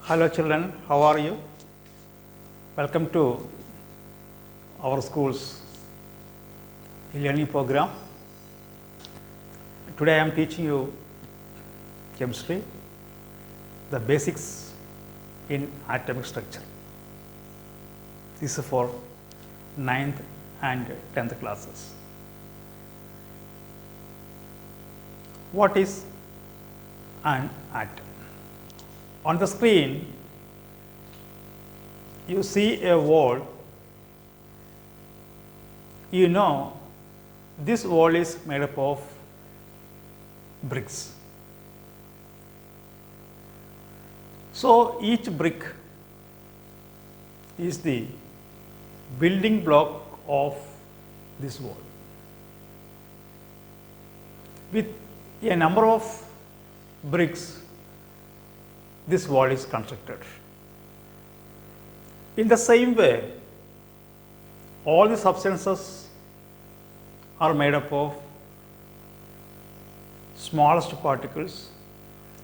Hello children, how are you? Welcome to our school's learning program. Today I am teaching you chemistry, the basics in atomic structure. This is for 9th and 10th classes. What is an atom? On the screen, you see a wall. You know this wall is made up of bricks. So each brick is the building block of this wall. With a number of bricks, this wall is constructed. In the same way, all the substances are made up of smallest particles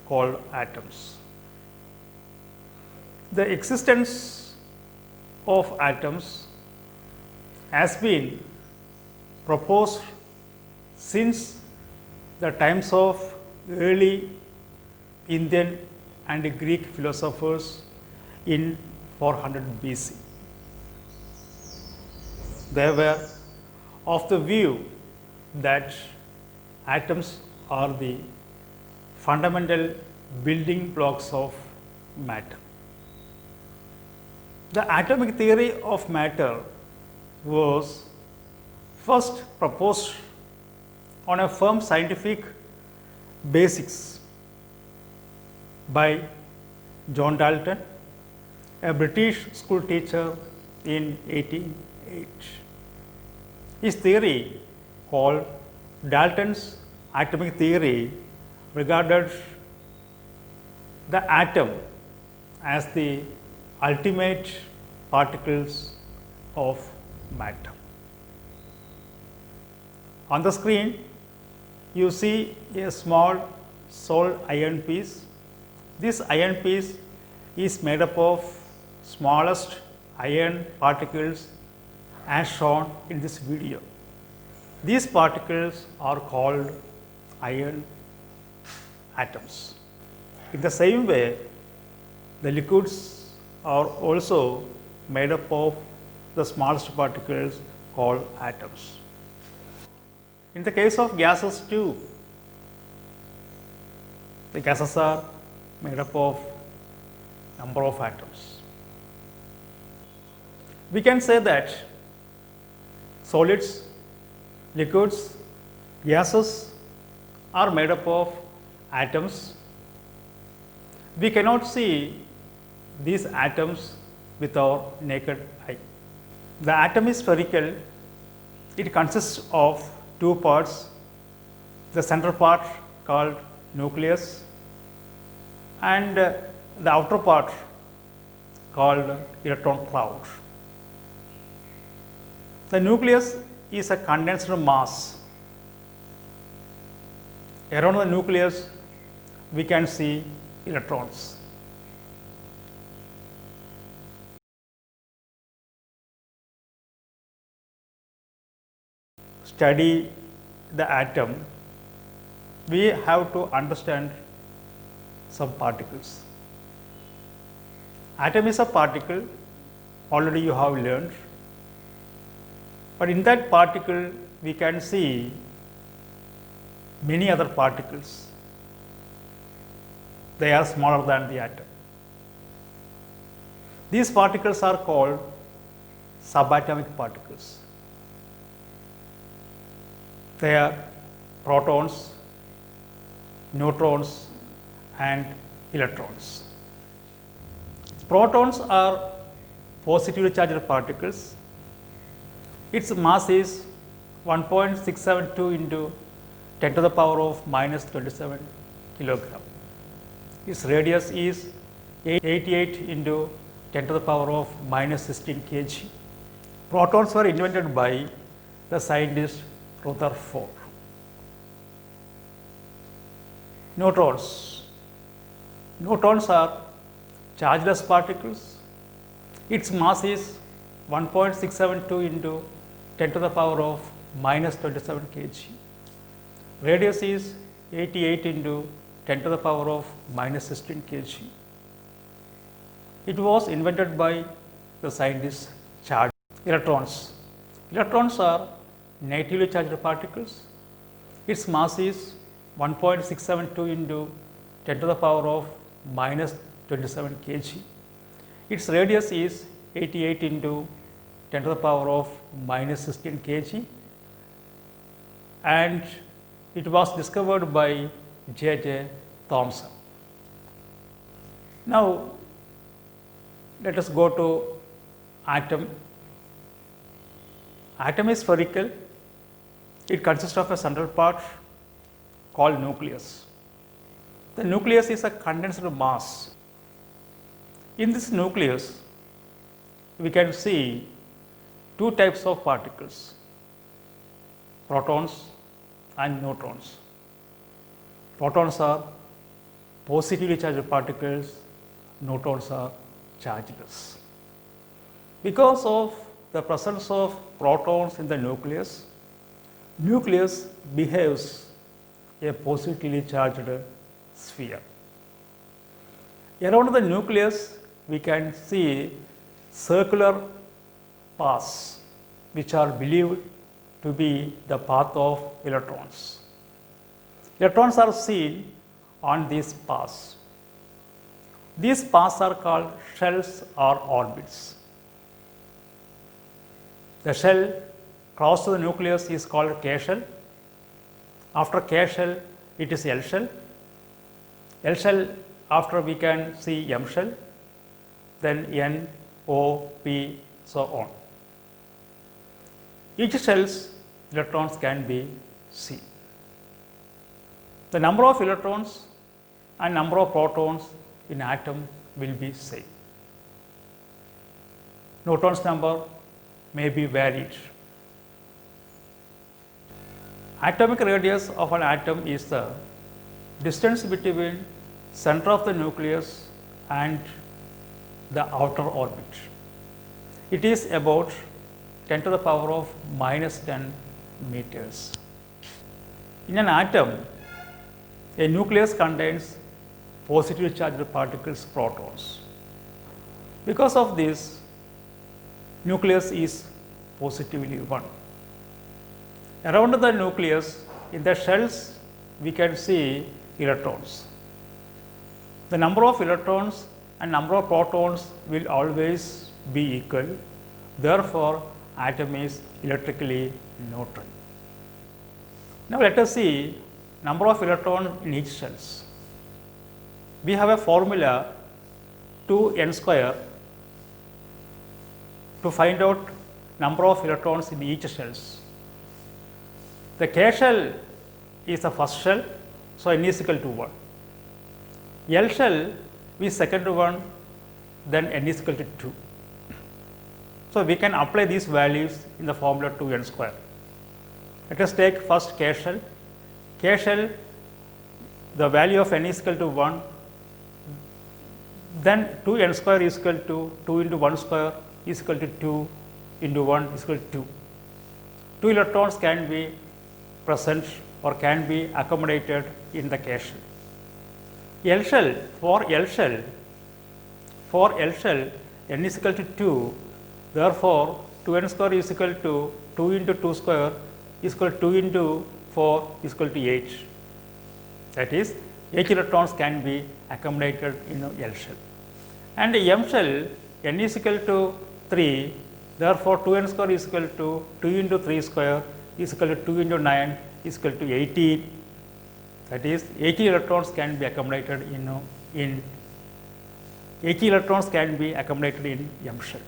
called atoms. The existence of atoms has been proposed since the times of early Indian and Greek philosophers in 400 BC. They were of the view that atoms are the fundamental building blocks of matter. The atomic theory of matter was first proposed on a firm scientific basis by John Dalton, a British school teacher in 1808. His theory, called Dalton's atomic theory, regarded the atom as the ultimate particles of matter. On the screen, you see a small solid iron piece. This iron piece is made up of smallest iron particles as shown in this video. These particles are called iron atoms. In the same way, the liquids are also made up of the smallest particles called atoms. In the case of gases too, the gases are made up of number of atoms. We can say that solids, liquids, gases are made up of atoms. We cannot see these atoms with our naked eye. The atom is spherical. It consists of two parts, the central part called nucleus and the outer part called electron cloud. The nucleus is a condensed mass. Around the nucleus, we can see electrons. Study the atom, we have to understand some particles. Atom is a particle, already you have learned, but in that particle we can see many other particles. They are smaller than the atom. These particles are called subatomic particles. They are protons, neutrons and electrons. Protons are positively charged particles. Its mass is 1.672 into 10 to the power of minus 27 kilogram. Its radius is 88 into 10 to the power of minus 16 kg. Protons were invented by the scientist Rutherford. Neutrons. Neutrons are chargeless particles. Its mass is 1.672 into 10 to the power of minus 27 kg. Radius is 88 into 10 to the power of minus 16 kg. It was invented by the scientist charged electrons. Electrons are negatively charged particles. Its mass is 1.672 into 10 to the power of minus 27 kg. Its radius is 88 into 10 to the power of minus 16 kg, and it was discovered by J.J. Thomson. Now, let us go to atom. Atom is spherical. It consists of a central part called nucleus. The nucleus is a condensed mass. In this nucleus, we can see two types of particles, protons and neutrons. Protons are positively charged particles, neutrons are chargeless. Because of the presence of protons in the nucleus, nucleus behaves a positively charged sphere. Around the nucleus, we can see circular paths which are believed to be the path of electrons. Electrons are seen on these paths. These paths are called shells or orbits. The shell close to the nucleus is called K shell. After K shell, it is L shell. L shell, after we can see M shell, then N, O, P, so on. Each shell's electrons can be seen. The number of electrons and number of protons in atom will be same. Neutrons number may be varied. Atomic radius of an atom is the distance between center of the nucleus and the outer orbit. It is about 10 to the power of minus 10 meters. In an atom, a nucleus contains positively charged particles, protons. Because of this, nucleus is positively 1. Around the nucleus, in the shells, we can see electrons. The number of electrons and number of protons will always be equal. Therefore, atom is electrically neutral. Now, let us see number of electrons in each shells. We have a formula 2n square to find out number of electrons in each shells. The K shell is the first shell, so n is equal to 1. L shell is second one, then n is equal to 2. So, we can apply these values in the formula 2n square. Let us take first K shell. K shell, the value of n is equal to 1, then 2n square is equal to 2 into 1 square is equal to 2 into 1 is equal to 2. 2 electrons can be present or can be accommodated in the K shell. L shell, for L shell, n is equal to 2, therefore, 2n square is equal to 2 into 2 square is equal to 2 into 4 is equal to 8. That is, 8 electrons can be accommodated in L shell. And M shell, n is equal to 3, therefore, 2n square is equal to 2 into 3 square is equal to 2 into 9 is equal to 18. That is, 80 electrons can be accommodated in 80 electrons can be accommodated in M shell.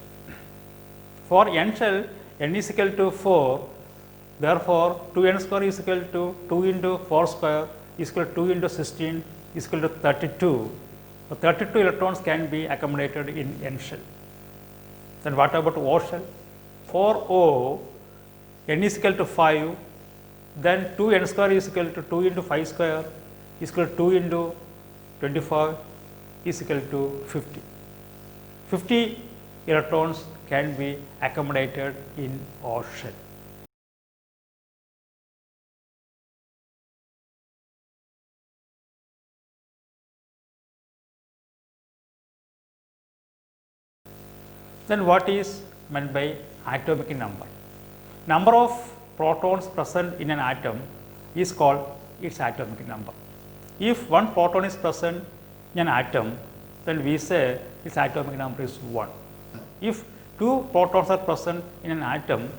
For N shell, n is equal to 4, therefore, 2n square is equal to 2 into 4 square is equal to 2 into 16 is equal to 32. So, 32 electrons can be accommodated in N shell. Then what about O shell? For O, n is equal to 5, then 2n square is equal to 2 into 5 square is equal to 2 into 25 is equal to 50. 50 electrons can be accommodated in our shell. Then what is meant by atomic number? Number of protons present in an atom is called its atomic number. If one proton is present in an atom, then we say its atomic number is 1. If 2 protons are present in an atom,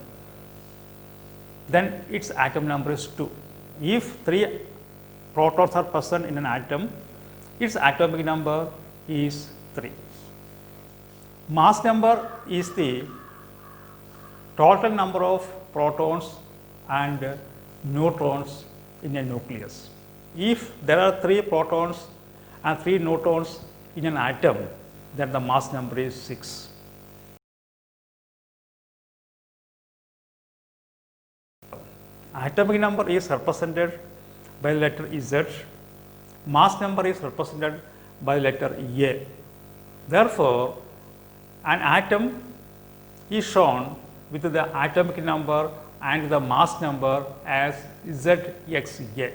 then its atom number is 2. If 3 protons are present in an atom, its atomic number is 3. Mass number is the total number of protons and neutrons in a nucleus. If there are 3 protons and 3 neutrons in an atom, then the mass number is 6. Atomic number is represented by the letter Z. Mass number is represented by the letter A. Therefore, an atom is shown with the atomic number and the mass number as ZXA.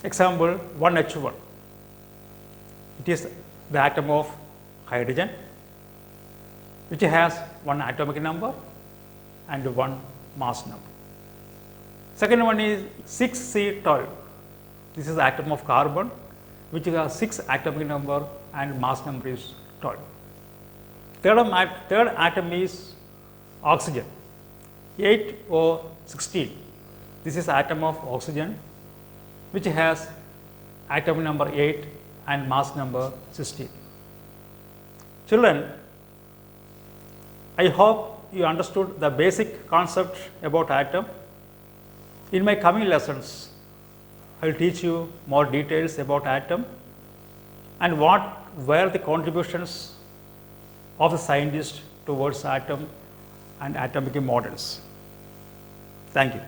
Example 1H1. It is the atom of hydrogen, which has 1 atomic number and 1 mass number. Second one is 6C12. This is the atom of carbon, which has 6 atomic number and mass number is 12. Third atom is oxygen, 8O16. This is atom of oxygen, which has atom number 8 and mass number 16. Children, I hope you understood the basic concept about atom. In my coming lessons, I will teach you more details about atom and what were the contributions of the scientist towards atom and atomic models. Thank you.